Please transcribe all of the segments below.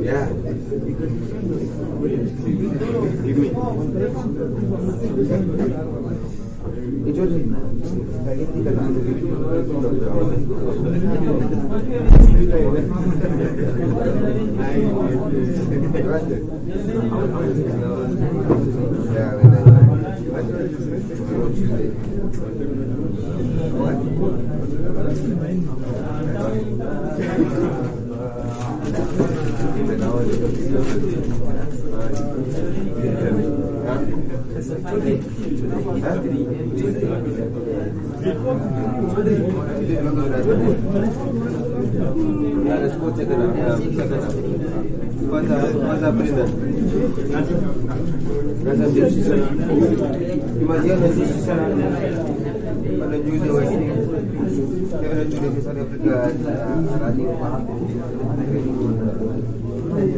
Yeah. Give me.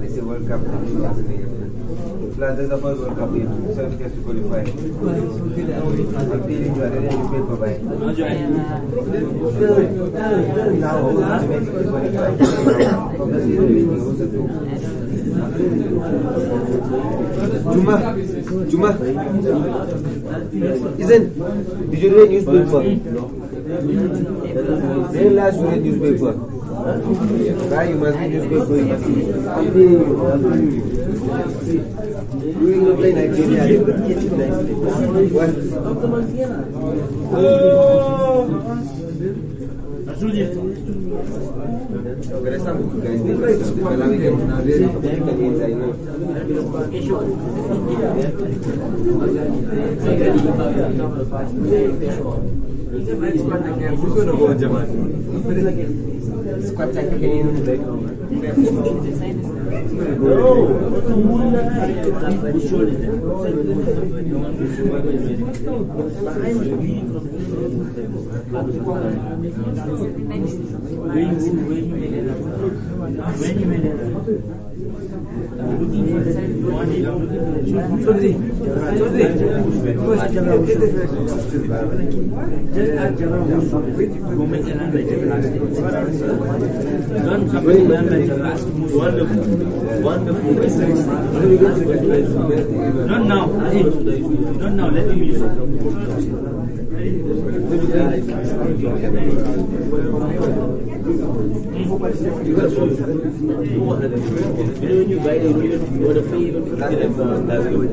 This is World Cup. Plus, there's the first World Cup here, so it has to qualify. I'm feeling you are ready to pay for buying. Now, also to make it qualify. That's the only thing also to. Juma. Isn't? Did you read newspaper? When last you read newspaper? Guy, you must read newspaper. You must read. You will play Nigeria. You will catch it nicely. What? There are some guys they play some Malawi games now. There are Italians I know. Who's going to go, Jamal? Squad tactic in the background. Wonderful. Not now. Not now. Let him use it. When you buy you would have paid cheaper everywhere.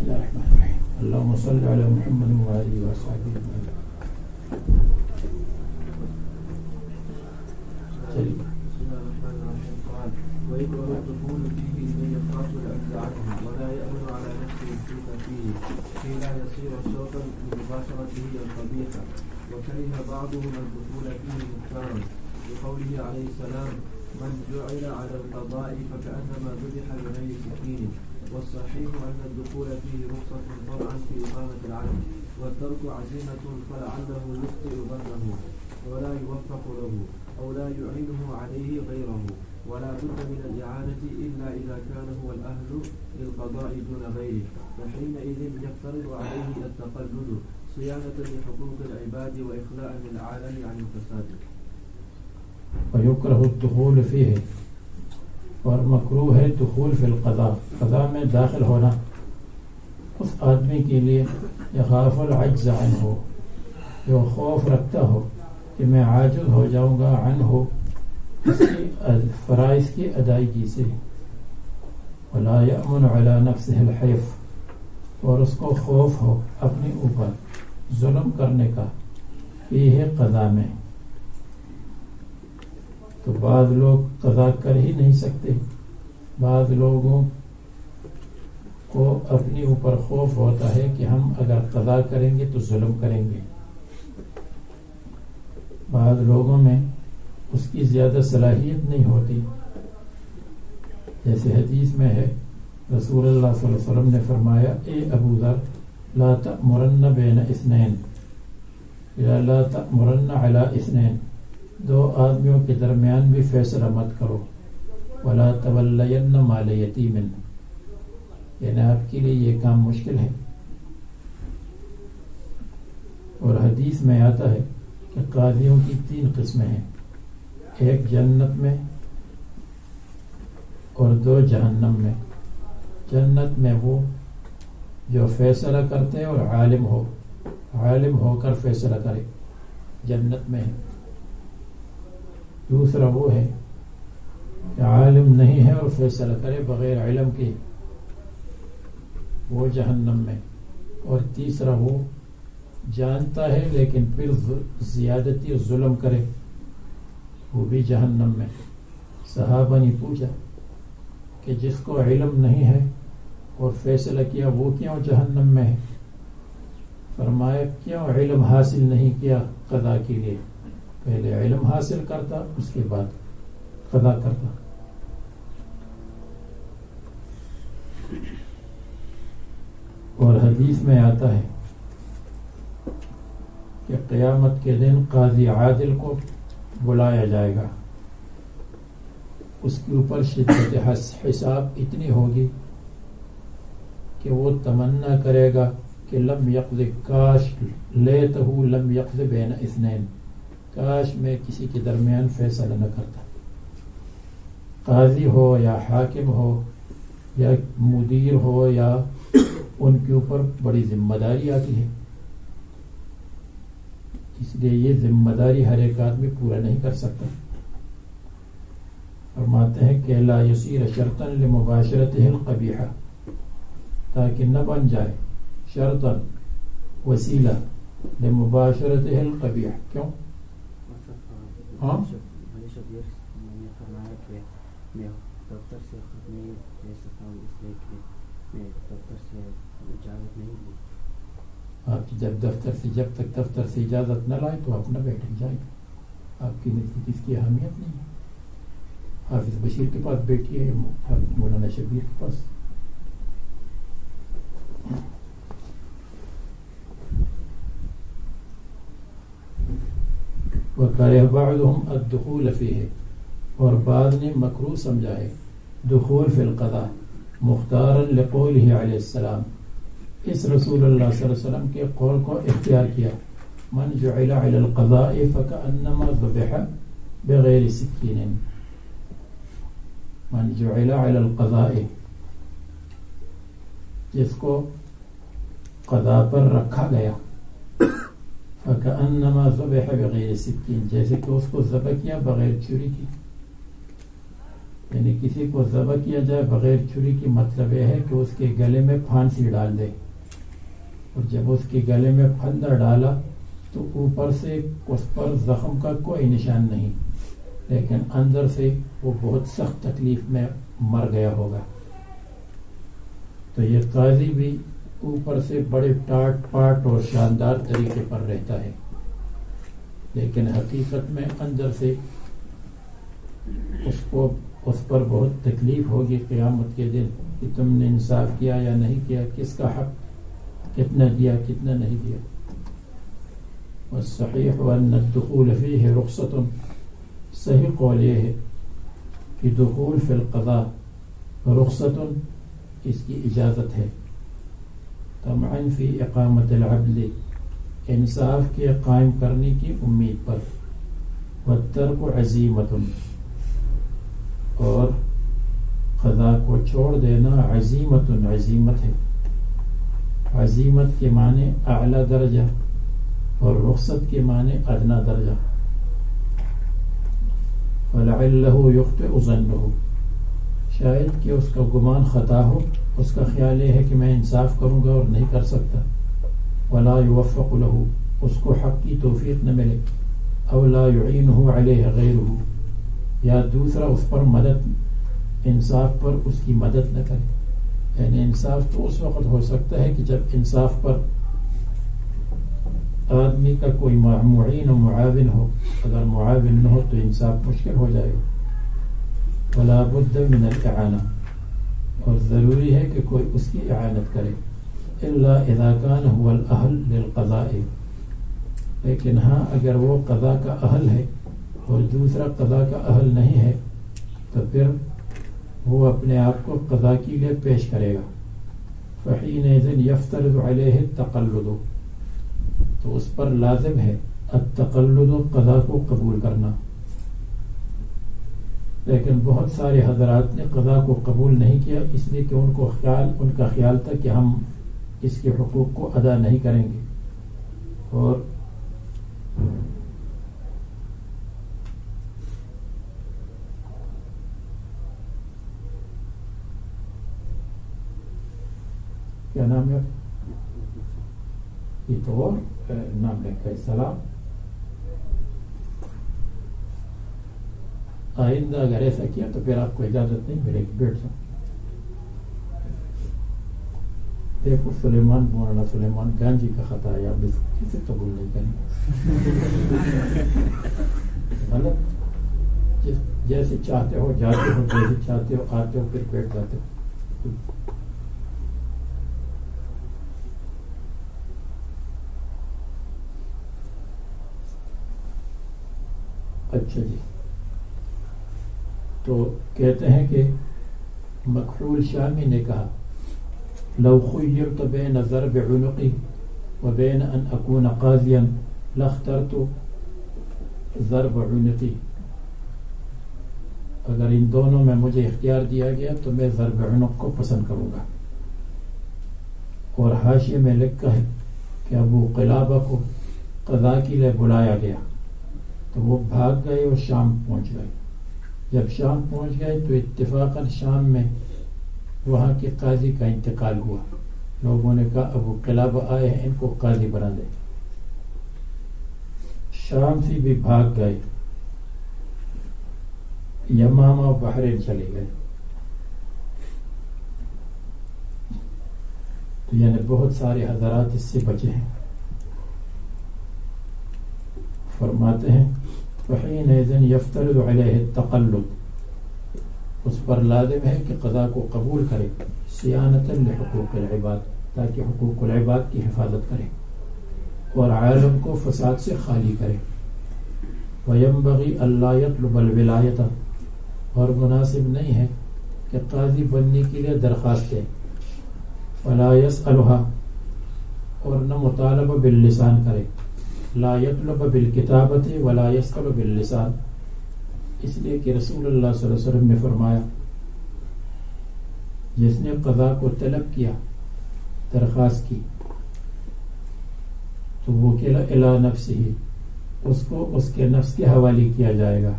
بسم اللہ الرحمن الرحیم اللہم صلی علی محمد وآلہ وصحبہ اجمعین. چلیے. ويكره الدخول فيه لمن يخاف العجز عنه ولا يأمن على نفسه الفوت فيه كي لا يصير شوقا لمباشرته القبيحة. وكره بعضهم الدخول فيه مختارا لقوله عليه السلام من جعل على القضاء فكأنما ذبح بغير سكين. والصحيح أن الدخول فيه رخصة طبعا في إقامة العدل والترك عزيمة فلعله يخطئ ظنه ولا يوفق له أو لا يعينه عليه غيره. ولا بد من الإعانة إلا إذا كان هو الأهل للقضاء دون غيره فحينئذ يفترض عليه التقلد صيانة لحقوق العباد وإخلاء للعالم عن الفساد. ويكره الدخول فيه اور مکروہ ہے دخول فی القضاء قضاء میں داخل ہونا اس آدمی کے لیے یخاف العجز عنہ جو خوف رکھتا ہو کہ میں عاجز ہو جاؤں گا عنہ اس کی فرائض کی ادائیگی سے. ولا یأمن علی نفسہ الحیف اور اس کو خوف ہو اپنے اوپر ظلم کرنے کا فیہ قضاء میں. تو بعض لوگ قضا کر ہی نہیں سکتے. بعض لوگوں کو اپنے اوپر خوف ہوتا ہے کہ ہم اگر قضا کریں گے تو ظلم کریں گے. بعض لوگوں میں اس کی زیادہ صلاحیت نہیں ہوتی. جیسے حدیث میں ہے رسول اللہ صلی اللہ علیہ وسلم نے فرمایا اے ابو ذر لا تأمرن بین اثنین لا تأمرن علی اثنین دو آدمیوں کے درمیان بھی فیصلہ مت کرو. ولا تولین مال یتیم یعنی آپ کے لیے یہ کام مشکل ہے. اور حدیث میں آتا ہے کہ قاضیوں کی 3 قسمیں ہیں. ایک جنت میں اور 2 جہنم میں. جنت میں وہ جو فیصلہ کرتے ہیں اور عالم ہو کر فیصلہ کرے جنت میں ہے. دوسرا وہ ہے کہ عالم نہیں ہے اور فیصلہ کرے بغیر علم کے وہ جہنم میں. اور تیسرا وہ جانتا ہے لیکن پھر زیادتی ظلم کرے وہ بھی جہنم میں. صحابہ نے پوچھا کہ جس کو علم نہیں ہے اور فیصلہ کیا وہ کیوں جہنم میں ہے؟ فرمایا کیوں علم حاصل نہیں کیا قضا کے لیے؟ پہلے علم حاصل کرتا اس کے بعد قضا کرتا. اور حدیث میں آتا ہے کہ قیامت کے دن قاضی عادل کو بلایا جائے گا. اس کے اوپر شدت حساب اتنی ہوگی کہ وہ تمنا کرے گا کہ لم یقض کاش لیتہ لم یقض بین اثنین کاش میں کسی کے درمیان فیصلہ نہ کرتا. قاضی ہو یا حاکم ہو یا مدیر ہو یا ان کے اوپر بڑی ذمہ داری آتی ہے. اس لیے یہ ذمہ داری ہر ایک آدمی پورا نہیں کر سکتا. فرماتے ہیں کہ لا یصیر شرطا لمباشرتہ القبیحہ تاکہ نہ بن جائے شرطا وسیلہ لمباشرتہ القبیحہ. کیوں؟ ہاں دفتر سے خط نہیں دے سکتا ہوں اس لیے کہ میں دفتر سے اجازت نہیں لی. آپ جب تک دفتر سے اجازت نہ لائے تو آپ نہ بیٹھیں جائیں. آپ کی نزدیک اس کی اہمیت نہیں ہے. حافظ بشیر کے پاس بیٹھیے مولانا شبیر کے پاس. وَكَرِهَ بَعْضُهُمْ الدُّخُولَ فِيهِ اور بعض نے مکروہ سمجھا ہے دخول فی القضاء مختارا لقوله علیہ السلام. اس رسول اللہ صلی اللہ علیہ وسلم کے قول کو اختیار کیا من جعل علی القضاء فکأنما ذبح بغیر سکین. من جعل علی القضاء جس کو قضاء پر رکھا گیا فکأنما ذبح بغیر سکین جیسے کہ اس کو ذبح کیا بغیر چھری کی. یعنی کسی کو ذبح کیا جائے بغیر چھری کی، مطلب یہ ہے کہ اس کے گلے میں پھانسی ڈال دے، اور جب اس کے گلے میں پھندر ڈالا تو اوپر سے اس پر زخم کا کوئی نشان نہیں، لیکن اندر سے وہ بہت سخت تکلیف میں مر گیا ہوگا. تو یہ قاضی بھی اوپر سے بڑے ٹاٹ پاٹ اور شاندار طریقے پر رہتا ہے، لیکن حقیقت میں اندر سے اس پر بہت تکلیف ہوگی قیامت کے دن کہ تم نے انصاف کیا یا نہیں کیا، کس کا حق کتنا دیا کتنا نہیں دیا. والصحیح ان الدخول فیہ رخصۃ، صحیح قول یہ ہے کہ دخول فی القضاء رخصۃ، اس کی اجازت ہے، طمعا فی اقامت العدل، انصاف کے قائم کرنے کی امید پر، والترک عزیمۃ، اور قضاء کو چھوڑ دینا عزیمۃ، عزیمت ہے. عزیمت کے معنی اعلی درجہ اور رخصت کے معنی ادنا درجہ. وَلَعِلَّهُ يُخْطِئُ ظَنُّهُ، شاید کہ اس کا گمان خطا ہو، اس کا خیال یہ ہے کہ میں انصاف کروں گا اور نہیں کر سکتا. وَلَا يُوَفَّقُ لَهُ، اس کو حق کی توفیق نہ ملے. أَوْ لَا يُعِينُهُ عَلَيْهِ غَيْرُهُ، یا دوسرا اس پر مدد، انصاف پر اس کی مدد نہ کرے. یعنی انصاف تو اس وقت ہو سکتا ہے کہ جب انصاف پر آدمی کا کوئی معین و معاون ہو، اگر معاون نہ ہو تو انصاف مشکل ہو جائے گا. ولا بد من الاعانہ، اور ضروری ہے کہ کوئی اس کی اعانت کرے. الا اذا كان هو الاهل للقضاء، لیکن ہاں اگر وہ قضاء کا اہل ہے اور دوسرا قضاء کا اہل نہیں ہے تو پھر وہ اپنے آپ کو قضاء کے لیے پیش کرے گا. فحینئذ یفترض علیہ التقلد، تو اس پر لازم ہے التقلد، قضاء کو قبول کرنا. لیکن بہت سارے حضرات نے قضاء کو قبول نہیں کیا، اس لیے کہ ان کا خیال تھا کہ ہم اس کے حقوق کو ادا نہیں کریں گے. اور کیا نام ہے یہ تو اور نام لکھا ہے سلام. آئندہ اگر ایسا کیا تو پھر آپ کو اجازت نہیں ملے گی، بیٹھ جاؤ. دیکھو سلیمان، مولانا سلیمان گانجی کا خطا ہے، آپ کسی قبول نہیں کریں غلط. جیسے چاہتے ہو جاتے ہو، جیسے چاہتے ہو آتے ہو، پھر بیٹھ جاتے ہو. اچھا جی، تو کہتے ہیں کہ مکحول شامی نے کہا لو خیرت بین ضرب عنقی و بین ان اکون قاضیا لاخترت ضرب عنقی، اگر ان دونوں میں مجھے اختیار دیا گیا تو میں ضرب عنق کو پسند کروں گا. اور حاشیے میں لکھا ہے کہ ابو قلابہ کو قضاء کے لیے بلایا گیا تو وہ بھاگ گئے اور شام پہنچ گئے. جب شام پہنچ گئے تو اتفاقاً شام میں وہاں کے قاضی کا انتقال ہوا. لوگوں نے کہا ابو قلابہ آئے ہیں، ان کو قاضی بنا دے. شام سے بھی بھاگ گئے، یمامہ و بحرین چلے گئے. تو یعنی بہت سارے حضرات اس سے بچے ہیں. فرماتے ہیں فحینئذ یفترض علیہ التقلد، اس پر لازم ہے کہ قضاء کو قبول کرے، صیانۃ لحقوق العباد، تاکہ حقوق العباد کی حفاظت کرے اور عالم کو فساد سے خالی کرے. وینبغی الا یطلب الولایۃ، اور مناسب نہیں ہے کہ قاضی بننے کے لیے درخواست دے. ولا یسألها، اور نہ مطالبہ باللسان کرے. لا یطلب بالکتابۃ ولا یسأل باللسان، اس لیے کہ رسول اللہ صلی اللہ علیہ وسلم نے فرمایا جس نے قضاء کو طلب کیا، درخواست کی، تو وہ کلا الی نفسہ، اس کو اس کے نفس کے حوالے کیا جائے گا.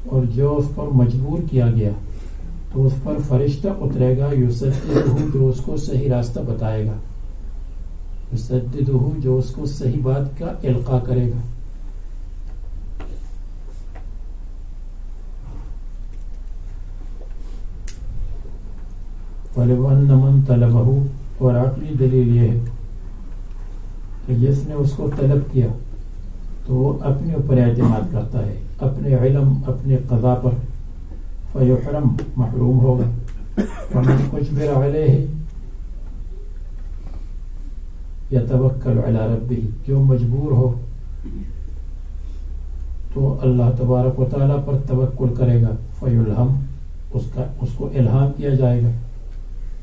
اور جو اس پر مجبور کیا گیا تو اس پر فرشتہ اترے گا یسددہ، جو اس کو صحیح راستہ بتائے گا، یسددہ، جو اس کو صحیح بات کا القاء کرے گا. وَلِوَنَّ مَنْ طَلَبَهُ، اور عقلی دلیل یہ ہے کہ جس نے اس کو طلب کیا تو وہ اپنے اوپر اعتماد کرتا ہے، اپنے علم، اپنے قضا پر، فیحرم، محروم ہوگا. ومن اجبر علیہ یتوکل علی ربہ، جو مجبور ہو تو اللہ تبارک و تعالیٰ پر توکل کرے گا. فیلہم، اس کو الہام کیا جائے گا،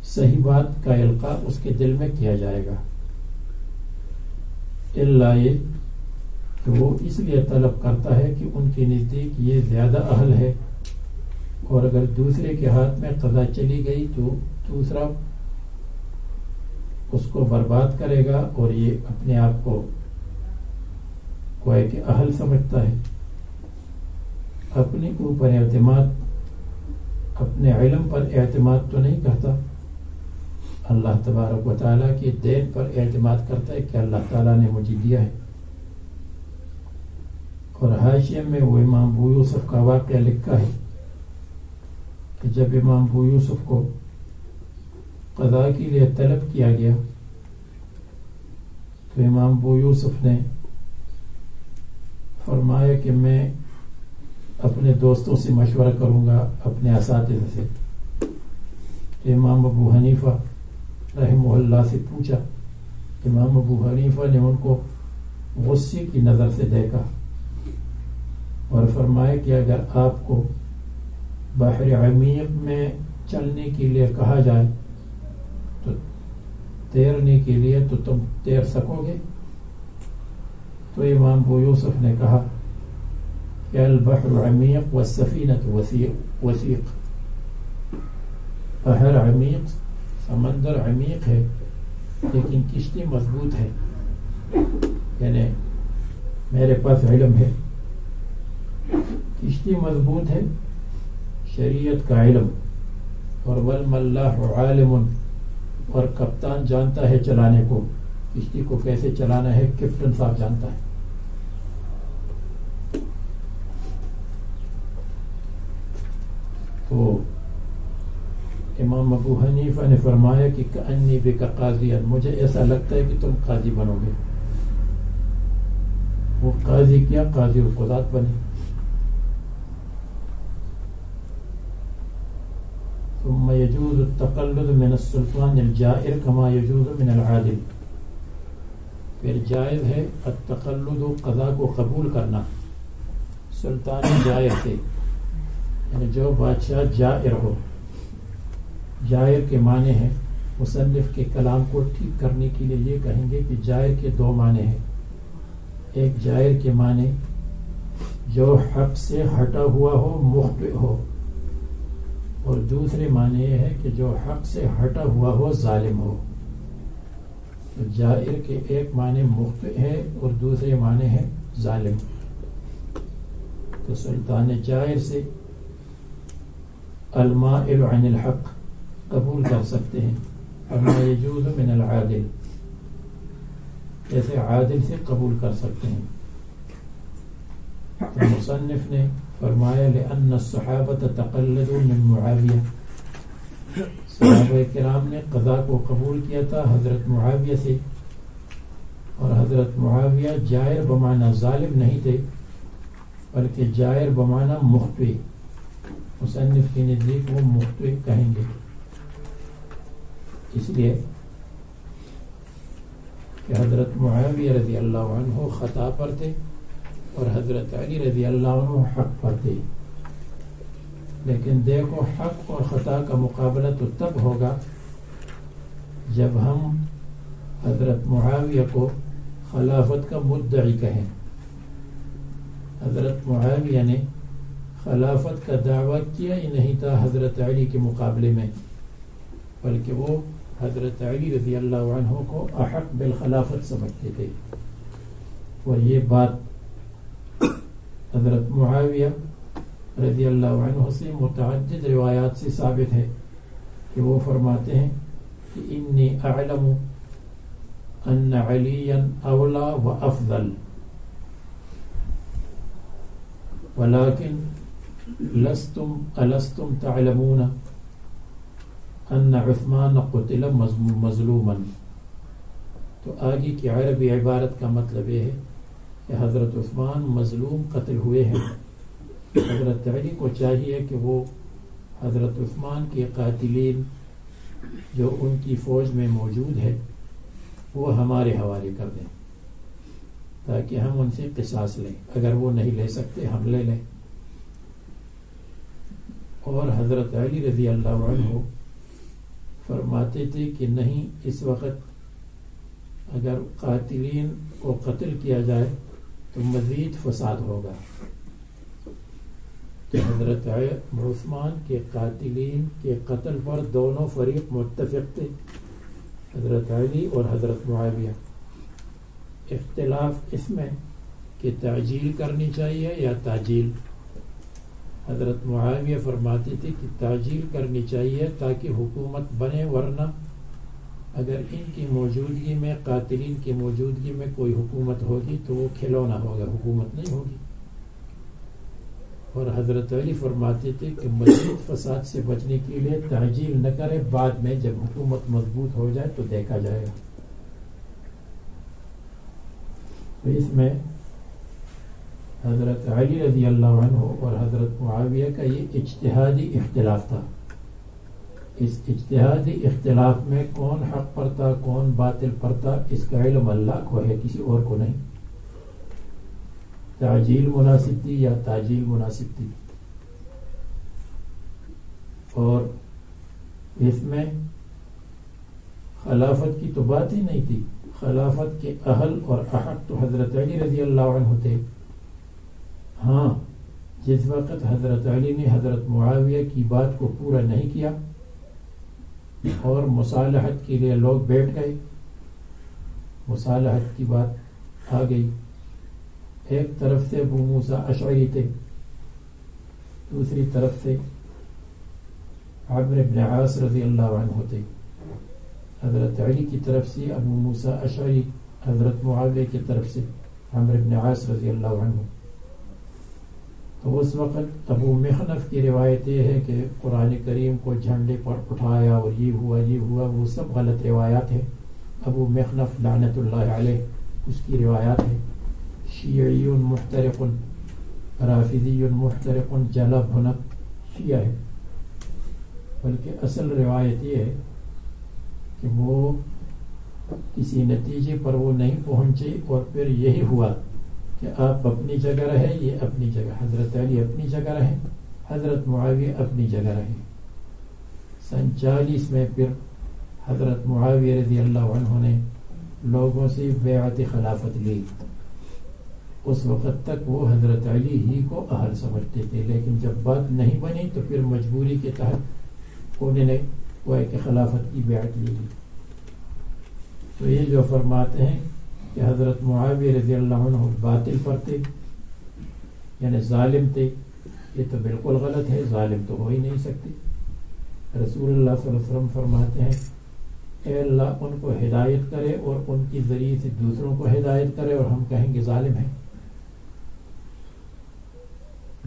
صحیح بات کا القاء اس کے دل میں کیا جائے گا. اللہ یہ کہ وہ اس لیے طلب کرتا ہے کہ ان کے نزدیک یہ زیادہ اہل ہے، اور اگر دوسرے کے ہاتھ میں قضا چلی گئی تو دوسرا اس کو برباد کرے گا، اور یہ اپنے آپ کو کوئی کہ اہل سمجھتا ہے. اپنے اوپر اعتماد، اپنے علم پر اعتماد تو نہیں کرتا، اللہ تبارک و تعالیٰ کے دین پر اعتماد کرتا ہے کہ اللہ تعالیٰ نے مجھے دیا ہے. اور حاشیے میں وہ امام ابو یوسف کا واقعہ لکھا ہے کہ جب امام ابو یوسف کو قضاء کے لیے طلب کیا گیا تو امام ابو یوسف نے فرمایا کہ میں اپنے دوستوں سے مشورہ کروں گا، اپنے اساتذہ سے. امام ابو حنیفہ رحمہ اللہ سے پوچھا. امام ابو حنیفہ نے ان کو غصے کی نظر سے دیکھا اور فرمایا کہ اگر آپ کو بحر عمیق میں چلنے کے لیے کہا جائے تو تیرنے کے لیے تو تم تیر سکو گے؟ تو امام ابو یوسف نے کہا کہ البحر عمیق والسفینۃ وثیق. بحر عمیق، سمندر عمیق ہے لیکن کشتی مضبوط ہے. یعنی میرے پاس علم ہے، کشتی مضبوط ہے، شریعت کا علم، اور والملاح عالم، اور کپتان جانتا ہے چلانے کو، کشتی کو کیسے چلانا ہے کیپٹن صاحب جانتا ہے. تو امام ابو حنیفہ نے فرمایا کہ کأنی بک قاضیا، مجھے ایسا لگتا ہے کہ تم قاضی بنو گے. وہ قاضی کیا، قاضی القضات بنے. ثم يجوز التقلد من السلطان الجائر كما يجوز من العادل. پھر جائز ہے التقلد، قضا کو قبول کرنا سلطان جائر سے، یعنی جو بادشاہ جائر ہو. جائر کے معنی ہیں، مصنف کے کلام کو ٹھیک کرنے کے لیے یہ کہیں گے کہ جائر کے دو معنی ہیں. ایک جائر کے معنی جو حق سے ہٹا ہوا ہو، مخطئ ہو، اور دوسرے معنی یہ ہے کہ جو حق سے ہٹا ہوا ہو، ظالم ہو. تو جائر کے ایک معنی مخطئ ہے اور دوسرے معنی ہے ظالم. تو سلطان جائر سے المائل عن الحق قبول کر سکتے ہیں، اما یجوز من العادل، جیسے عادل سے قبول کر سکتے ہیں. تو مصنف نے فرمایا لأن الصحابة تقلدوا من معاویہ، صحابہ کرام نے قضا کو قبول کیا تھا حضرت معاویہ سے، اور حضرت معاویہ جائر بمعنی ظالم نہیں تھے بلکہ جائر بمعنی مخطئ. مصنف کے نزدیک وہ مخطئ کہیں گے، اس لیے کہ حضرت معاویہ رضی اللہ عنہ خطا پر تھے اور حضرت علی رضی اللہ عنہ حق پر تھے. لیکن دیکھو حق اور خطا کا مقابلہ تو تب ہوگا جب ہم حضرت معاویہ کو خلافت کا مدعی کہیں. حضرت معاویہ نے خلافت کا دعویٰ کیا ہی نہیں تھا حضرت علی کے مقابلے میں، بلکہ وہ حضرت علی رضی اللہ عنہ کو احق بالخلافت سمجھتے تھے. اور یہ بات حضرت معاویہ رضی اللہ عنہ سے متعدد روایات سے ثابت ہے کہ وہ فرماتے ہیں کہ انی اعلم ان علیا اولا و افضل ولكن لستم تعلمون ان عثمان قتل مظلوما. تو آگے کی عربی عبارت کا مطلب یہ ہے کہ حضرت عثمان مظلوم قتل ہوئے ہیں. حضرت علی کو چاہیے کہ وہ حضرت عثمان کے قاتلین جو ان کی فوج میں موجود ہے وہ ہمارے حوالے کر دیں تاکہ ہم ان سے قصاص لیں. اگر وہ نہیں لے سکتے ہم لے لیں. اور حضرت علی رضی اللہ عنہ فرماتے تھے کہ نہیں، اس وقت اگر قاتلین کو قتل کیا جائے تو مزید فساد ہوگا. کہ حضرت عثمان کے قاتلین کے قتل پر دونوں فریق متفق تھے، حضرت علی اور حضرت معاویہ. اختلاف اس میں کہ تعجیل کرنی چاہیے یا تاجیل. حضرت معاویہ فرماتے تھے کہ تعجیل کرنی چاہیے تاکہ حکومت بنے، ورنہ اگر ان کی موجودگی میں، قاتلین کی موجودگی میں کوئی حکومت ہوگی تو وہ کھلونا ہوگا، حکومت نہیں ہوگی. اور حضرت علی فرماتے تھے کہ مزید فساد سے بچنے کے لیے تعجیل نہ کرے، بعد میں جب حکومت مضبوط ہو جائے تو دیکھا جائے گا. تو اس میں حضرت علی رضی اللہ عنہ اور حضرت معاویہ کا یہ اجتہادی اختلاف تھا. اس اجتہادی اختلاف میں کون حق پر تھا کون باطل پر تھا اس کا علم اللہ کو ہے، کسی اور کو نہیں. تعجیل مناسب تھی یا تاجیل مناسب تھی. اور اس میں خلافت کی تو بات ہی نہیں تھی. خلافت کے اہل اور احق تو حضرت علی رضی اللہ عنہ تھے. ہاں، جس وقت حضرت علی نے حضرت معاویہ کی بات کو پورا نہیں کیا اور مصالحت کے لیے لوگ بیٹھ گئے، مصالحت کی بات آ گئی. ایک طرف سے ابو موسیٰ اشعری تھے، دوسری طرف سے عمرو بن عاص رضی اللہ عنہ تھے. حضرت علی کی طرف سے ابو موسیٰ اشعری، حضرت معاویہ کی طرف سے عمرو بن عاص رضی اللہ عنہ. تو اس وقت ابو مخنف کی روایت یہ ہے کہ قرآن کریم کو جھنڈے پر اٹھایا اور یہ ہوا، وہ سب غلط روایات ہیں. ابو مخنف لعنت اللہ علیہ اس کی روایات ہے. شیعی محترق، رافضی محترق، جلا بھنک شیعہ ہے. بلکہ اصل روایت یہ ہے کہ وہ کسی نتیجے پر وہ نہیں پہنچے اور پھر یہی ہوا کہ آپ اپنی جگہ رہے، یہ اپنی جگہ، حضرت علی اپنی جگہ رہے، حضرت معاویہ اپنی جگہ رہے. سن 40 میں پھر حضرت معاویہ رضی اللہ عنہ نے لوگوں سے بیعت خلافت لی. اس وقت تک وہ حضرت علی ہی کو اہل سمجھتے تھے، لیکن جب بات نہیں بنی تو پھر مجبوری کے تحت انہوں نے وہ کہ خلافت کی بیعت لی. تو یہ جو فرماتے ہیں کہ حضرت معاویہ رضی اللہ عنہ باطل پر تھے یعنی ظالم تھے، یہ تو بالکل غلط ہے. ظالم تو ہو ہی نہیں سکتے. رسول اللہ صلی اللہ علیہ وسلم فرماتے ہیں اے اللہ ان کو ہدایت کرے اور ان کی ذریعے سے دوسروں کو ہدایت کرے، اور ہم کہیں گے ظالم ہیں.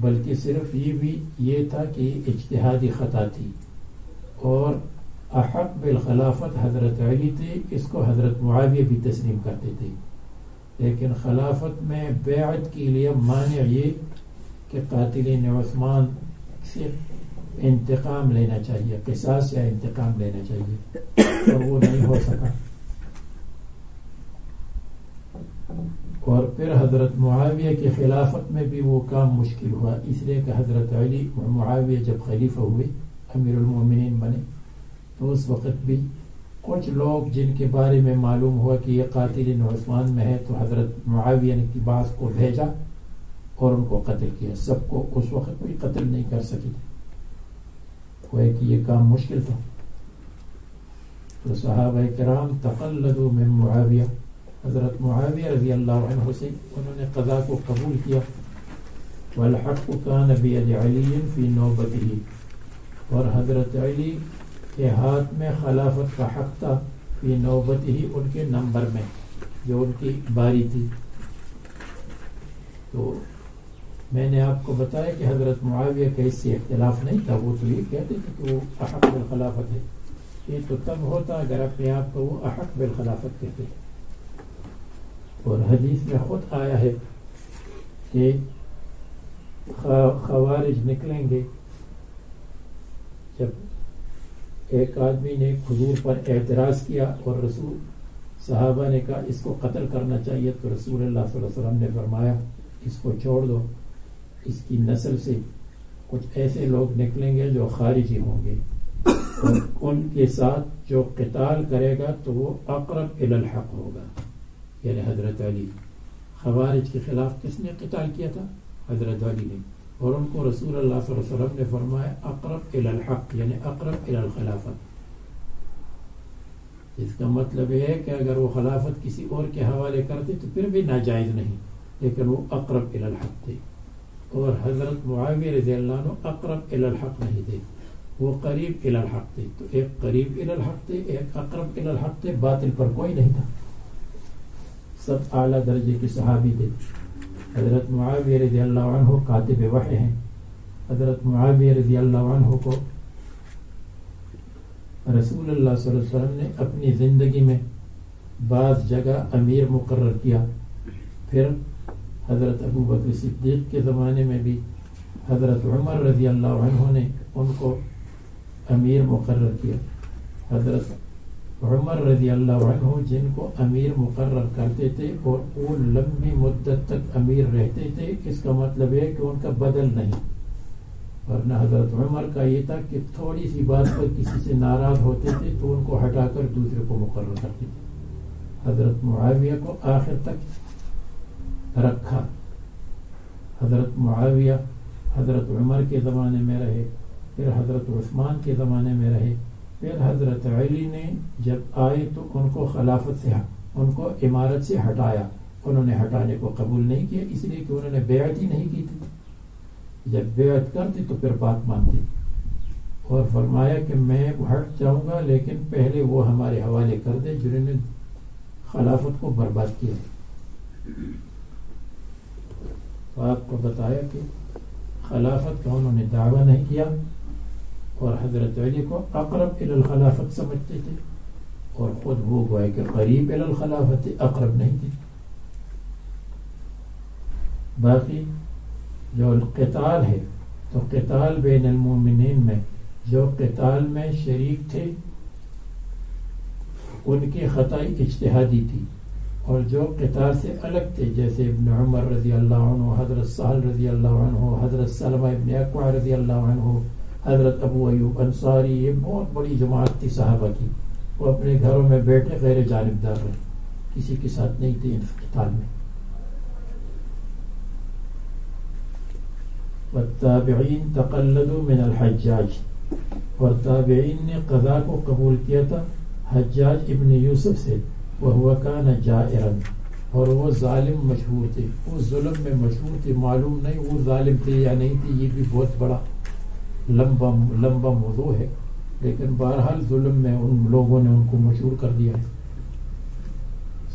بلکہ صرف یہ تھا کہ یہ اجتہادی خطا تھی، اور احق بالخلافت حضرت علی تھے، اس کو حضرت معاویہ بھی تسلیم کرتے تھے. لیکن خلافت میں بیعت کے لیے مانع یہ کہ قاتلین عثمان سے انتقام لینا چاہیے، قصاص یا انتقام لینا چاہیے، اور وہ نہیں ہو سکا. اور پھر حضرت معاویہ کی خلافت میں بھی وہ کام مشکل ہوا، اس لیے کہ حضرت علی معاویہ جب خلیفہ ہوئے، امیر المومنین بنے، تو اس وقت بھی کچھ لوگ جن کے بارے میں معلوم ہوا کہ یہ قاتلین عثمان میں ہے، تو حضرت معاویہ نے کی بعض کو بھیجا اور ان کو قتل کیا. سب کو اس وقت بھی قتل نہیں کر سکی، کوئی کہ یہ کام مشکل تھا. تو صحابہ کرام تقلدوا من معاویہ، حضرت معاویہ رضی اللہ عنہ سے انہوں نے قضا کو قبول کیا. والحق کان بید علی فی نوبتہ، اور حضرت علی کے ہاتھ میں خلافت کا حق تھا فی نوبتہ، ان کے نمبر میں جو ان کی باری تھی. تو میں نے آپ کو بتایا کہ حضرت معاویہ کا اس سے اختلاف نہیں تھا، وہ تو یہ کہتے تھے کہ وہ احق بالخلافت ہے. یہ تو تب ہوتا اگر اپنے آپ کو وہ احق بالخلافت کہتے. اور حدیث میں خود آیا ہے کہ خوارج نکلیں گے. جب ایک آدمی نے حضور پر اعتراض کیا اور رسول صحابہ نے کہا اس کو قتل کرنا چاہیے، تو رسول اللہ صلی اللہ علیہ وسلم نے فرمایا اس کو چھوڑ دو، اس کی نسل سے کچھ ایسے لوگ نکلیں گے جو خارجی ہوں گے، اور ان کے ساتھ جو قتال کرے گا تو وہ اقرب الی الحق ہوگا. یعنی حضرت علی. خوارج کے خلاف کس نے قتال کیا تھا؟ حضرت علی نے. اور ان کو رسول اللہ صلی اللہ علیہ وسلم نے فرمایا اقرب الی الحق، یعنی اقرب الی الخلافت. اس کا مطلب یہ ہے کہ اگر وہ خلافت کسی اور کے حوالے کرتے تو پھر بھی ناجائز نہیں، لیکن وہ اقرب الی الحق تھے. اور حضرت معاویہ رضی اللہ عنہ اقرب الی الحق نہیں تھے، وہ قریب الی الحق تھے. تو ایک قریب الی الحق تھے، ایک اقرب الی الحق تھے. باطل پر کوئی نہیں تھا، سب اعلیٰ درجے کے صحابی تھے. حضرت معاویہ رضی اللہ عنہ کاتب وحی ہیں. حضرت معاویہ رضی اللہ عنہ کو رسول اللہ صلی اللہ علیہ وسلم نے اپنی زندگی میں بعض جگہ امیر مقرر کیا. پھر حضرت ابو بکر صدیق کے زمانے میں بھی حضرت عمر رضی اللہ عنہ نے ان کو امیر مقرر کیا. حضرت عمر رضی اللہ عنہ جن کو امیر مقرر کرتے تھے اور وہ لمبی مدت تک امیر رہتے تھے، اس کا مطلب ہے کہ ان کا بدل نہیں. ورنہ حضرت عمر کا یہ تھا کہ تھوڑی سی بات پر کسی سے ناراض ہوتے تھے تو ان کو ہٹا کر دوسرے کو مقرر کرتے تھے. حضرت معاویہ کو آخر تک رکھا. حضرت معاویہ حضرت عمر کے زمانے میں رہے، پھر حضرت عثمان کے زمانے میں رہے، پھر حضرت علی نے جب آئے تو ان کو خلافت سے، ان کو امارت سے ہٹایا. انہوں نے ہٹانے کو قبول نہیں کیا، اس لیے کہ انہوں نے بیعت ہی نہیں کی تھی. جب بیعت کرتے تو پھر بات مانتے، اور فرمایا کہ میں ہٹ جاؤں گا لیکن پہلے وہ ہمارے حوالے کر دے جنہوں نے خلافت کو برباد کیا. تو آپ کو بتایا کہ خلافت کا انہوں نے دعویٰ نہیں کیا، اور حضرت علی کو اقرب الی الخلافت سمجھتے تھے، اور خود وہ گوئے کہ قریب الی الخلافت، اقرب نہیں تھے. باقی جو قتال ہے تو قتال بین المومنین میں جو قتال میں شریک تھے ان کی خطائی اجتہادی تھی، اور جو قتال سے الگ تھے جیسے ابن عمر رضی اللہ عنہ، حضرت سہل رضی اللہ عنہ، حضرت سلمہ ابن اکوع رضی اللہ عنہ، حضرت ابو ایوب انصاری، یہ بہت بڑی جماعت تھی صحابہ کی. وہ اپنے گھروں میں بیٹھے غیر جانبدار رہے، کسی کے ساتھ نہیں تھے اس قتال میں. والتابعین تقلدوا من الحجاج، اور تابعین نے قضا کو قبول کیا تھا حجاج ابن یوسف سے. وهو كان جائرا، اور وہ ظالم مشہور تھے، وہ ظلم میں مشہور تھے. معلوم نہیں وہ ظالم تھے یا نہیں تھے، یہ بھی بہت بڑا لمبا موضوع ہے، لیکن بہرحال ظلم میں ان لوگوں نے ان کو مشہور کر دیا ہے.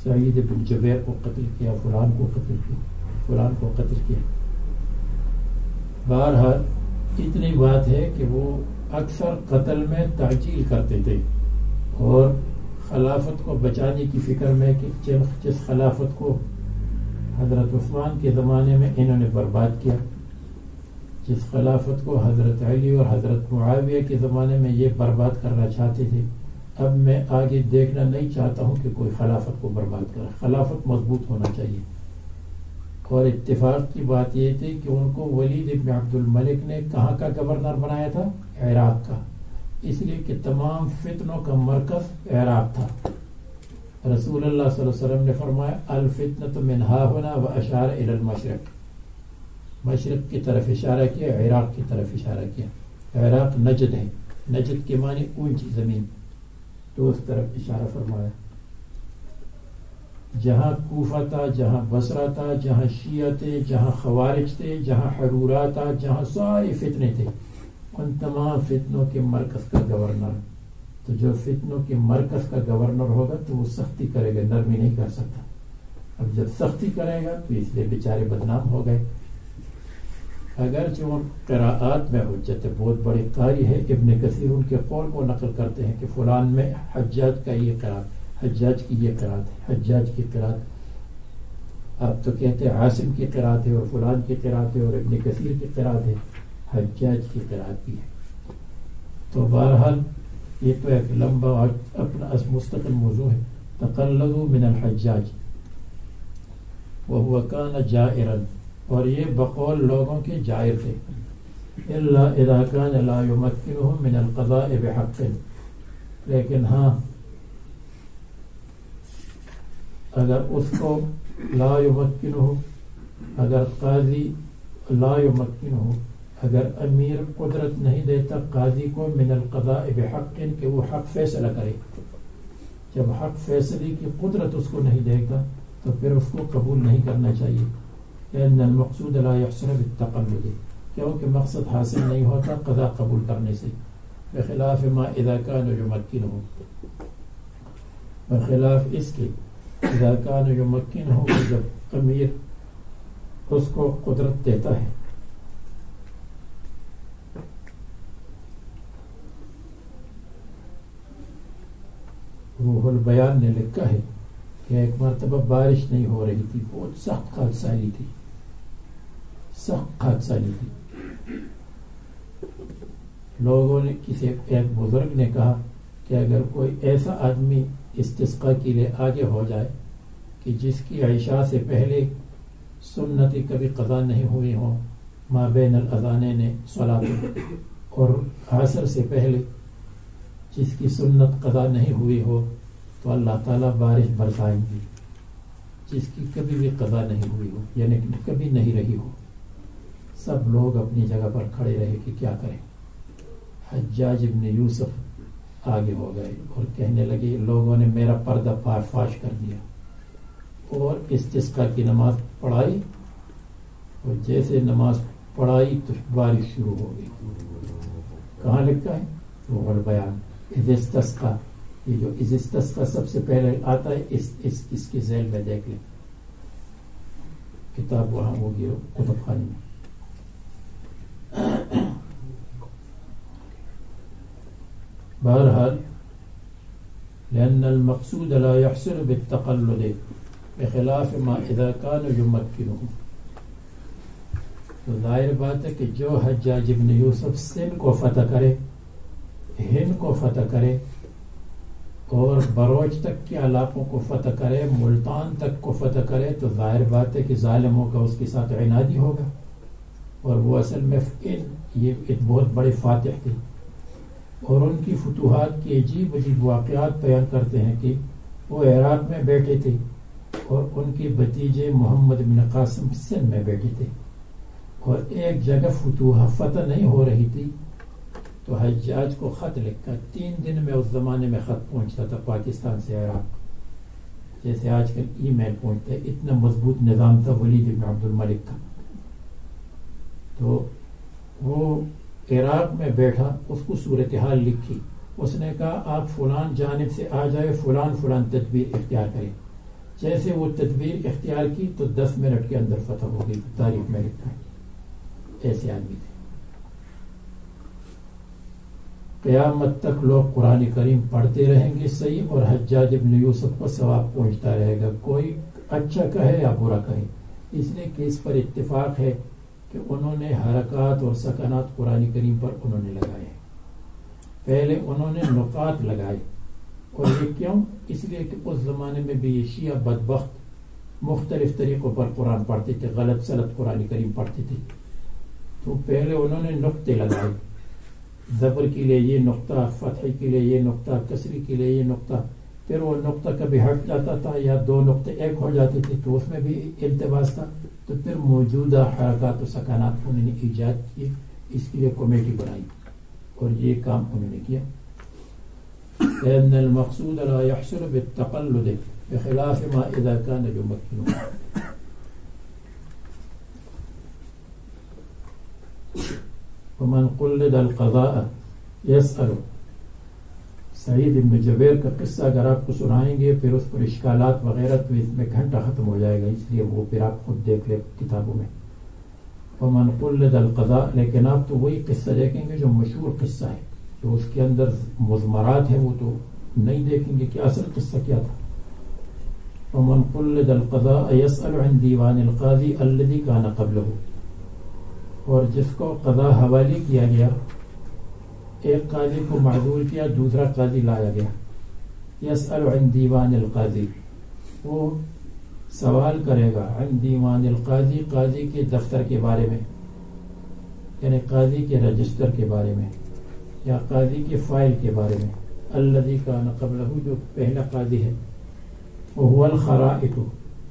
سعید بن جبیر کو قتل کیا، فلان کو قتل کیا، فلان کو قتل کیا. بہرحال اتنی بات ہے کہ وہ اکثر قتل میں تعجیل کرتے تھے، اور خلافت کو بچانے کی فکر میں کہ جس خلافت کو حضرت عثمان کے زمانے میں انہوں نے برباد کیا، جس خلافت کو حضرت علی اور حضرت معاویہ کے زمانے میں یہ برباد کرنا چاہتے تھے، اب میں آگے دیکھنا نہیں چاہتا ہوں کہ کوئی خلافت کو برباد کرے. خلافت مضبوط ہونا چاہیے. اور اتفاق کی بات یہ تھی کہ ان کو ولید ابن عبد الملک نے کہاں کا گورنر بنایا تھا؟ عراق کا، اس لیے کہ تمام فتنوں کا مرکز عراق تھا. رسول اللہ صلی اللہ علیہ وسلم نے فرمایا الفتنۃ من ها هنا واشار الى المشرق، مشرق کی طرف اشارہ کیا، عراق کی طرف اشارہ کیا. عراق نجد ہے، نجد کے معنی اونچی زمین، تو اس طرف اشارہ فرمایا. جہاں کوفہ تھا، جہاں بصرہ تھا، جہاں شیعہ تھے، جہاں خوارج تھے، جہاں حرورہ تھا، جہاں سارے فتنے تھے، ان تمام فتنوں کے مرکز کا گورنر. تو جو فتنوں کے مرکز کا گورنر ہوگا تو وہ سختی کرے گا، نرمی نہیں کر سکتا. اب جب سختی کرے گا تو اس لیے بیچارے بدنام ہو گئے. اگر جو قراءات میں حجت بہت بڑے قاری ہے، ابن کثیر ان کے قول کو نقل کرتے ہیں کہ فلان میں حجاج کا یہ قراءت، حجاج کی یہ قراءت ہے، حجاج کی قراءت. آپ تو کہتے ہیں عاصم کی قراءت ہے اور فلان کی قراءت ہے اور ابن کثیر کی قراءت ہے، حجاج کی قراءت بھی ہے. تو بہرحال یہ تو ایک لمبا اپنا مستقل موضوع ہے. تقلدوا من الحجاج وهو كان جائرا، اور یہ بقول لوگوں کے جائر تھے. الا اذا كان لا يمكنهم من القضاء بحق، لیکن ہاں اگر اس کو لا يمكنه، اگر قاضی لا يمكنه، اگر امیر قدرت نہیں دیتا قاضی کو من القضاء بحق کہ وہ حق فیصلہ کرے، جب حق فیصلے کی قدرت اس کو نہیں دے گا تو پھر اس کو قبول نہیں کرنا چاہیے. لأن المقصود لا يحصل بالتقلد، کیونکہ مقصد حاصل نہیں ہوتا قضا قبول کرنے سے. بخلاف ما اذا كان يمكنه، بخلاف اس کے اذا كان يمكنه، جب امیر اس کو قدرت دیتا ہے. روح البیان نے لکھا ہے کہ ایک مرتبہ بارش نہیں ہو رہی تھی، بہت سخت خاکساری تھی، سخت خاکساری تھی. لوگوں نے کسی ایک بزرگ نے کہا کہ اگر کوئی ایسا آدمی استسقاء کے لیے آگے ہو جائے کہ جس کی عشاء سے پہلے سنتی کبھی قضا نہیں ہوئی ہو، ما بین الاذانین صلاۃ، اور عصر سے پہلے جس کی سنت قضا نہیں ہوئی ہو تو اللہ تعالیٰ بارش برسائیں گی. جس کی کبھی بھی قضا نہیں ہوئی ہو، یعنی کبھی نہیں رہی ہو. سب لوگ اپنی جگہ پر کھڑے رہے کہ کیا کریں. حجاج ابن یوسف آگے ہو گئے اور کہنے لگے لوگوں نے میرا پردہ فاش کر دیا، اور استسقاء کی نماز پڑھائی، اور جیسے نماز پڑھائی تو بارش شروع ہو گئی. کہاں لکھا ہے؟ روح البیان. اذ استسقا، یہ جو اذ استسقا سب سے پہلے آتا ہے اس کی ذیل میں دیکھ لیں، کتاب وہاں ہوگی کتب خانے میں. بہرحال لأن المقصود لا يحصل بالتقلد بخلاف ما اذا كان يمكنه. تو ظاہر بات ہے کہ جو حجاج ابن یوسف سندھ کو فتح کرے، ہند کو فتح کرے، اور بروچ تک کے علاقوں کو فتح کرے، ملتان تک کو فتح کرے، تو ظاہر بات ہے کہ ظالموں کا اس کے ساتھ عنادی ہوگا. اور وہ اصل میں یہ ایک بہت بڑے فاتح تھے، اور ان کی فتوحات کے عجیب عجیب واقعات بیان کرتے ہیں کہ وہ عراق میں بیٹھے تھے اور ان کے بھتیجے محمد بن قاسم سندھ میں بیٹھے تھے، اور ایک جگہ فتح نہیں ہو رہی تھی تو حجاج کو خط لکھا. 3 دن میں اس زمانے میں خط پہنچتا تھا پاکستان سے عراق، جیسے آج کل ای میل پہنچتا ہے. اتنا مضبوط نظام تھا ولید بن عبد الملک کا. تو وہ عراق میں بیٹھا، اس کو صورتحال لکھی. اس نے کہا آپ فلان جانب سے آ جائے، فلان فلان تدبیر اختیار کریں. جیسے وہ تدبیر اختیار کی تو 10 منٹ کے اندر فتح ہو گئی. تاریخ میں لکھا ہے. ایسے آدمی تھے. قیامت تک لوگ قرآن کریم پڑھتے رہیں گے صحیح، اور حجاج ابن یوسف کو ثواب پہنچتا رہے گا، کوئی اچھا کہے یا برا کہے. اس لیے کہ اس پر اتفاق ہے کہ انہوں نے حرکات اور سکنات قرآن کریم پر انہوں نے لگائے. پہلے انہوں نے نقات لگائے. اور یہ کیوں؟ اس لیے کہ اس زمانے میں بھی یہ شیعہ بدبخت مختلف طریقوں پر قرآن پڑھتے تھے، غلط سلط قرآن کریم پڑھتے تھے. تو پہلے انہوں نے نقطے لگائے، زبر کے لیے یہ نقطہ، فتح کے لیے یہ نقطہ، کسری کے لیے یہ نقطہ. پھر وہ نقطہ کبھی ہٹ جاتا تھا یا 2 نقطے ایک ہو جاتے تھے تو اس میں بھی التباس تھا. تو پھر موجودہ حرکات و سکانات انہوں نے ایجاد کیے، اس کے لیے کمیٹی بنائی اور یہ کام انہوں نے کیا. لأن المقصود لا يحصل بالتقلد بخلاف ما اذا كان يمكنه. ومن قلد القضاء يسأل. سعید ابن جبیر کا قصہ اگر آپ کو سنائیں گے پھر اس پر اشکالات وغیرہ تو اس میں گھنٹہ ختم ہو جائے گا، اس لیے وہ پھر آپ خود دیکھ لیں کتابوں میں. ومن قلد القضاء، لیکن آپ تو وہی قصہ دیکھیں گے جو مشہور قصہ ہے، جو اس کے اندر مضمرات ہیں وہ تو نہیں دیکھیں گے کہ اصل قصہ کیا تھا. ومن قلد القضاء يسأل عن دیوان القاضی الذي كان قبله. اور جس کو قضا حوالی کیا گیا، ایک قاضی کو معزول کیا، دوسرا قاضی لایا گیا. یسأل عن دیوان القاضی، وہ سوال کرے گا عن دیوان القاضی، قاضی کے دفتر کے بارے میں، یعنی قاضی کے رجسٹر کے بارے میں یا قاضی کے فائل کے بارے میں. الذی کان قبلہ، جو پہلا قاضی ہے. وهو الخرائط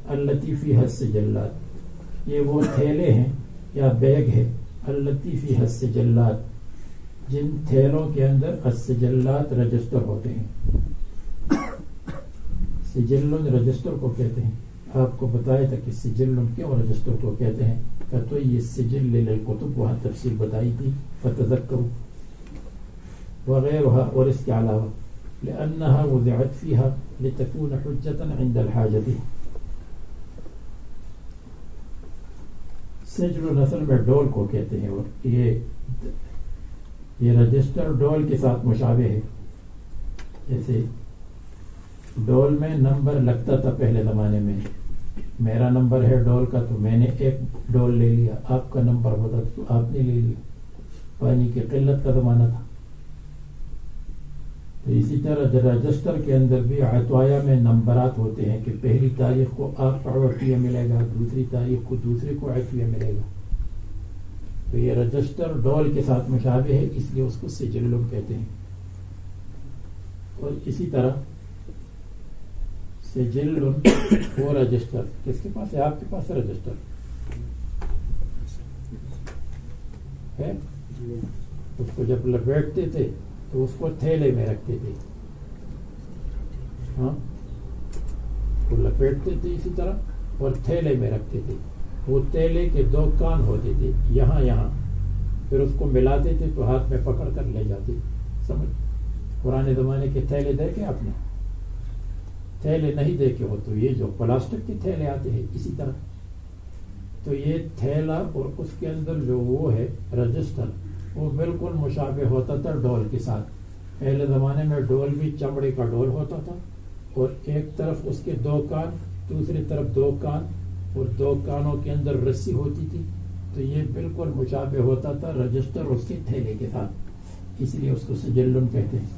التي فيها السجلات، یہ وہ تھیلے ہیں یا بیگ ہے. التي فيها السجلات، جن تھیلوں کے اندر السجلات رجسٹر ہوتے ہیں. سجل رجسٹر کو کہتے ہیں. آپ کو بتایا تھا کہ سجل کیوں رجسٹر کو کہتے ہیں، کہ تو یہ سجل للکتب وہاں تفصیل بتائی تھی، فتذکروا وغیرها، اور اس کے علاوہ لأنها وضعت فيها لتكون حجة عند الحاجة. سجل اصل میں ڈول کو کہتے ہیں، اور یہ رجسٹر ڈول کے ساتھ مشابہ ہے. جیسے ڈول میں نمبر لگتا تھا پہلے زمانے میں، میرا نمبر ہے ڈول کا تو میں نے ایک ڈول لے لیا، آپ کا نمبر ہوتا تو آپ نے لے لیا. پانی کی قلت کا زمانہ تھا. تو اسی طرح رجسٹر کے اندر بھی عطایا میں نمبرات ہوتے ہیں کہ پہلی تاریخ کو آپ کو عطیہ ملے گا، دوسری تاریخ کو دوسرے کو عطیہ ملے گا. تو یہ رجسٹر ڈول کے ساتھ مشابہ ہے، اس لیے اس کو سجل کہتے ہیں. اور اسی طرح سجل وہ رجسٹر کس کے پاس ہے؟ آپ کے پاس رجسٹر ہے. اس کو جب لپیٹتے تھے تو اس کو تھیلے میں رکھتے تھے. ہاں، وہ لپیٹتے تھے اسی طرح اور تھیلے میں رکھتے تھے. وہ تھیلے کے دو کان ہوتے تھے، یہاں پھر اس کو ملاتے تھے تو ہاتھ میں پکڑ کر لے جاتے. سمجھ، پرانے زمانے کے تھیلے دیکھے آپ نے؟ تھیلے نہیں دیکھے ہو تو یہ جو پلاسٹک کے تھیلے آتے ہیں اسی طرح. تو یہ تھیلا اور اس کے اندر جو وہ ہے رجسٹر، وہ بالکل مشابہ ہوتا تھا ڈول کے ساتھ. پہلے زمانے میں ڈول بھی چمڑے کا ڈول ہوتا تھا، اور ایک طرف اس کے دو کان، دوسری طرف دو کان، اور دو کانوں کے اندر رسی ہوتی تھی. تو یہ بالکل مشابہ ہوتا تھا رجسٹر اس کے تھیلے کے ساتھ، اس لیے اس کو سجلن کہتے ہیں.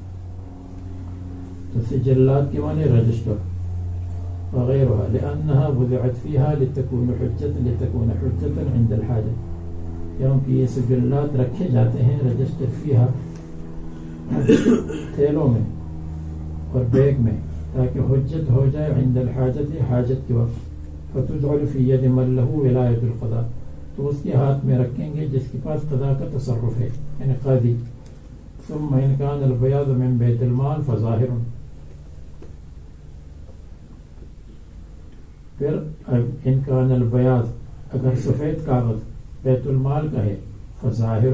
تو سجلات کے معنی رجسٹر وغیرہ. لأنها وضعت فيها لتكون حجة عند الحاجة، کیونکہ یہ سجلات رکھے جاتے ہیں رجسٹر فیہا، تھیلوں میں اور بیگ میں، تاکہ حجت ہو جائے عند الحاجت، حاجت کے وقت. فتجعل في يد من له ولایۃ القضاء، تو اس کے ہاتھ میں رکھیں گے جس کے پاس قضاء کا تصرف ہے، یعنی قاضی. ثم ان كان البياض من بیت المال فظاہر، پھر ان كان البياض، اگر سفید کاغذ بیت المال کا ہے، فظاہر،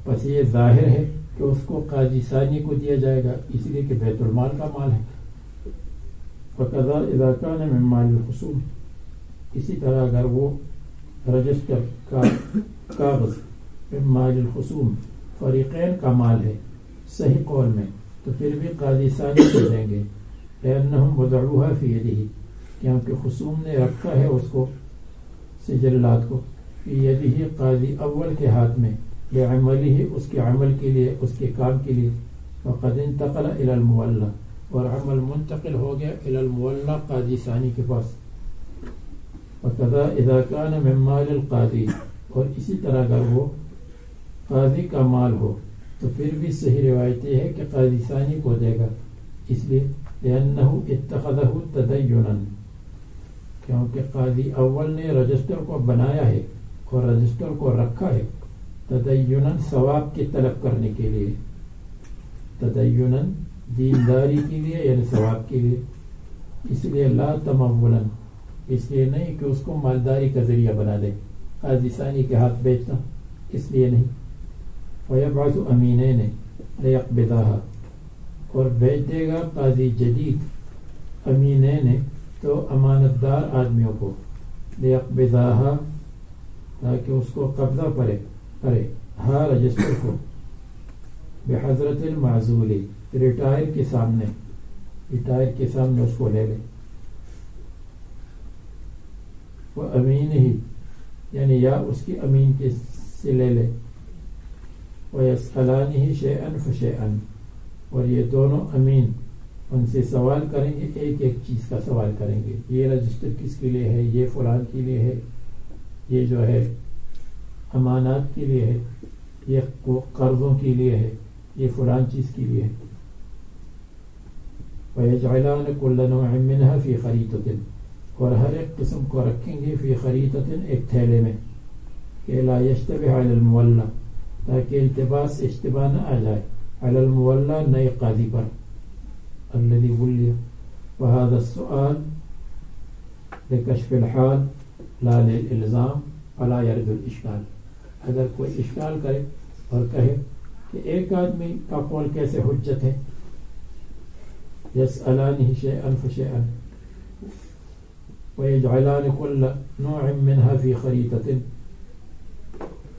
پس یہ ظاہر ہے کہ اس کو قاضی ثانی کو دیا جائے گا، اس لیے کہ بیت المال کا مال ہے. وقضا اذا كان من مال الخصوم، اسی طرح اگر وہ رجسٹر کا کاغذ من مال الخصوم، فریقین کا مال ہے صحیح قول میں، تو پھر بھی قاضی ثانی کو دیں گے. لأنهم وضعوها في يده، کیونکہ خصوم نے رکھا ہے اس کو سجلات کو فی یدہ، قاضی اول کے ہاتھ میں، لعملہ، اس کے عمل کے لیے، اس کے کام کے لیے. وقد انتقل الى المولى، اور عمل منتقل ہو گیا الى المولى، قاضی ثانی کے پاس. وقضا اذا كان من مال القاضی، اور اسی طرح اگر وہ قاضی کا مال ہو تو پھر بھی صحیح روایت یہ ہے کہ قاضی ثانی کو دے گا، اس لیے لأنه اتخذه تدینا، کیونکہ قاضی اول نے رجسٹر کو بنایا ہے اور رجسٹر کو رکھا ہے تدینا، ثواب کی طلب کرنے کے لیے، تدینا دینداری کے لیے یعنی ثواب کے لیے. اس لیے لا تمولن، اس لیے نہیں کہ اس کو مالداری کا ذریعہ بنا دے، قاضی ثانی کے ہاتھ بیچتا، اس لیے نہیں۔ وَيَبْعَثُ أَمِينَيْنِ لِيَقْبِضَاهَا، اور بھیج دے گا قاضی جدید امینین، تو امانت دار آدمیوں کو، لِيَقْبِضَاهَا، تاکہ اس کو قبضہ کرے، ہاں رجسٹر کو، بحضرت المعزولی، ریٹائر کے سامنے اس کو لے لے، وہ امین ہی یعنی یا اس کی امین کے سے لے لے، وَيَسْأَلَانِهِ شَيْئًا فَشَيْئًا، اور یہ دونوں امین ان سے سوال کریں گے، ایک ایک چیز کا سوال کریں گے، یہ رجسٹر کس کے لیے ہے، یہ فلان کے لیے ہے، یہ جو ہے امانات کے لیے ہے، یہ قرضوں کے لیے ہے، یہ فلان چیز کے لیے ہے۔ وَيَجْعَلَانَ كُلَّ نَوْعٍ مِّنْهَا فِي خَرِيطَةٍ، اور ہر ایک قسم کو رکھیں گے فی خریطۃ، ایک تھیلے میں، کہ لا یشتبہ علی المولا، تاکہ التباس اشتباہ نہ آ جائے، علی المولا نئے قاضی پر، الذی ولی، وهذا السؤال لکشف الحال لا للالزام فلا يرد الاشکال۔ اگر کوئی اشکال کرے اور کہے کہ ایک آدمی کا قول کیسے حجت ہے، یسألانہ شیئا فشیئا وَيَجْعَلَانِ كُلَّ نوع منها فی خریطۃ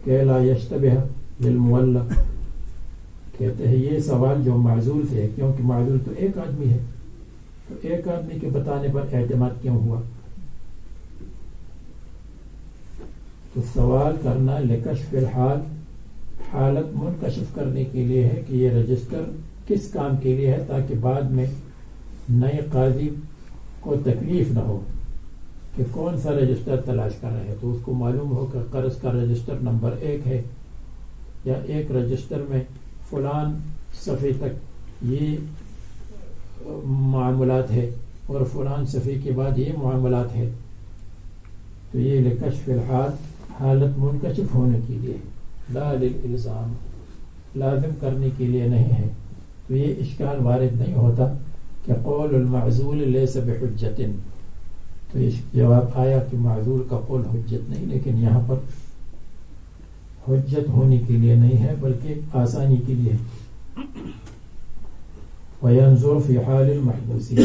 کہ لا یشتبہ للمولّ، کہتے ہیں یہ سوال جو معزول سے ہے، کیونکہ معزول تو ایک آدمی ہے، تو ایک آدمی کے بتانے پر اعتماد کیوں ہوا؟ تو سوال کرنا لکشف الحال، حالت منکشف کرنے کے لیے ہے کہ یہ رجسٹر کس کام کے لیے ہے، تاکہ بعد میں نئے قاضی کو تکلیف نہ ہو کہ کون سا رجسٹر تلاش کر رہے ہیں، تو اس کو معلوم ہو کہ قرض کا رجسٹر نمبر 1 ہے، یا ایک رجسٹر میں فلان صفحے تک یہ معاملات ہے اور فلان صفحے کے بعد یہ معاملات ہے، تو یہ لکشف الحال، حالت منکشف ہونے کے لیے، لا للالزام، لازم کرنے کے لیے نہیں ہے۔ تو یہ اشکال وارد نہیں ہوتا کہ قول المعزول لیس بحجت، تو اس جواب آیا کہ معزول کا قول حجت نہیں، لیکن یہاں پر حجت ہونے کے لیے نہیں ہے بلکہ آسانی کے لیے۔ وَيَنظُرُ فِي حَالِ الْمَحْبُوسِينَ،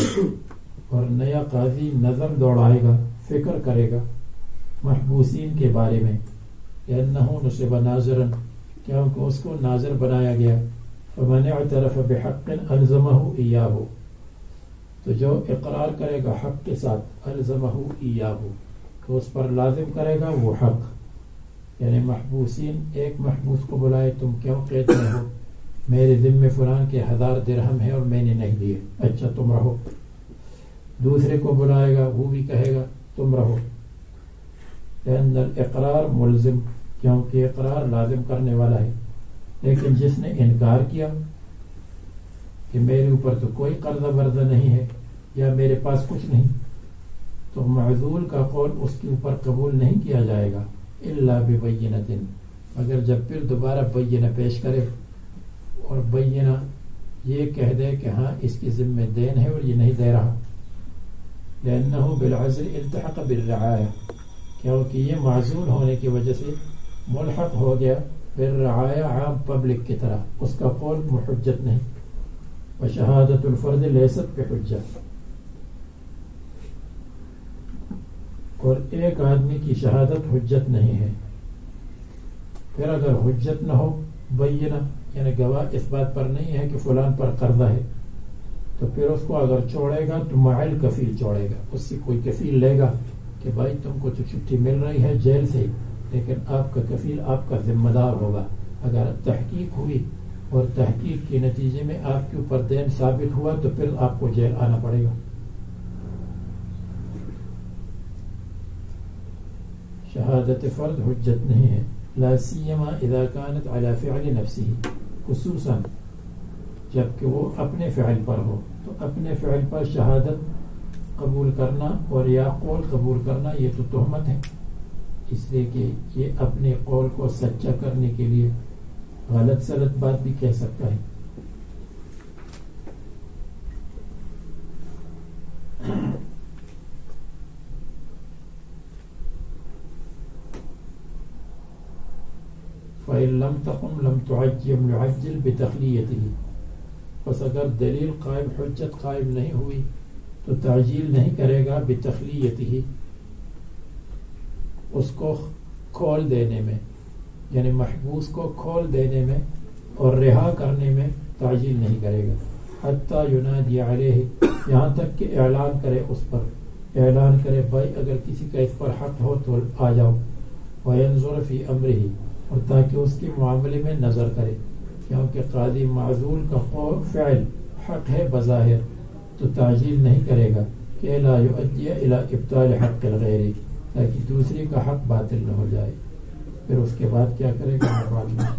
اور نیا قاضی نظر دوڑائے گا، فکر کرے گا محبوسین کے بارے میں، لأنه نصب ناظرا، کیونکہ اس کو ناظر بنایا گیا، فمن اعترف بحق الزمه ایاہ، تو جو اقرار کرے گا حق کے ساتھ، الزمہ ایاہ، تو اس پر لازم کرے گا وہ حق، یعنی محبوسین، ایک محبوس کو بلائے، تم کیوں قید میں ہو، میرے ذمے فلان کے 1000 درہم ہے اور میں نے نہیں دیے، اچھا تم رہو۔ دوسرے کو بلائے گا، وہ بھی کہے گا تم رہو، لأن الاقرار ملزم، کیونکہ اقرار لازم کرنے والا ہے۔ لیکن جس نے انکار کیا کہ میرے اوپر تو کوئی قرضہ برضہ نہیں ہے یا میرے پاس کچھ نہیں، تو معزول کا قول اس کے اوپر قبول نہیں کیا جائے گا، الا ببینۃ، مگر جب پھر دوبارہ بینہ پیش کرے، اور بینہ یہ کہہ دے کہ ہاں اس کی ذمہ دین ہے اور یہ نہیں دے رہا، لأنہ بالعزل التحق بالرعایہ، کیونکہ یہ معزول ہونے کی وجہ سے ملحق ہو گیا بالرعایہ، عام پبلک کی طرح، اس کا قول محجت نہیں۔ وشہادت الفرد لیست بحجہ، اور ایک آدمی کی شہادت حجت نہیں ہے۔ پھر اگر حجت نہ ہو، بینہ یعنی گواہ اس بات پر نہیں ہے کہ فلان پر قرضہ ہے، تو پھر اس کو اگر چھوڑے گا تو معل کفیل چھوڑے گا، اس سے کوئی کفیل لے گا کہ بھائی تم کو تو چھٹی مل رہی ہے جیل سے، لیکن آپ کا کفیل آپ کا ذمہ دار ہوگا، اگر تحقیق ہوئی اور تحقیق کے نتیجے میں آپ کے اوپر دین ثابت ہوا تو پھر آپ کو جیل آنا پڑے گا۔ شہادت فرد حجت نہیں ہے، لا سیما اذا كانت على فعل نفسه، خصوصاً جبکہ وہ اپنے فعل پر ہو، تو اپنے فعل پر شہادت قبول کرنا اور یا قول قبول کرنا یہ تو تہمت ہے، اس لیے کہ یہ اپنے قول کو سچا کرنے کے لیے غلط سلط بات بھی کہہ سکتا ہے۔ فإن لم تقم لم يعجل بتخلیته، پس اگر دلیل قائم، حجت قائم نہیں ہوئی تو تعجیل نہیں کرے گا بتخلیته، اس کو کھول دینے میں، یعنی محبوس کو کھول دینے میں اور رہا کرنے میں تعجیل نہیں کرے گا، حتی ینادی علیہ، یہاں تک کہ اعلان کرے اس پر، اعلان کرے بھائی اگر کسی کا اس پر حق ہو تو آ جاؤ، وینظر فی امرہ، اور تاکہ اس کے معاملے میں نظر کرے، کیونکہ قاضی معزول کا فعل حق ہے بظاہر، تو تعجیل نہیں کرے گا کہ لا یؤدی الی ابطال حق الغیر، تاکہ دوسری کا حق باطل نہ ہو جائے. پھر اس کے بعد کیا کرے گا بعد میں؟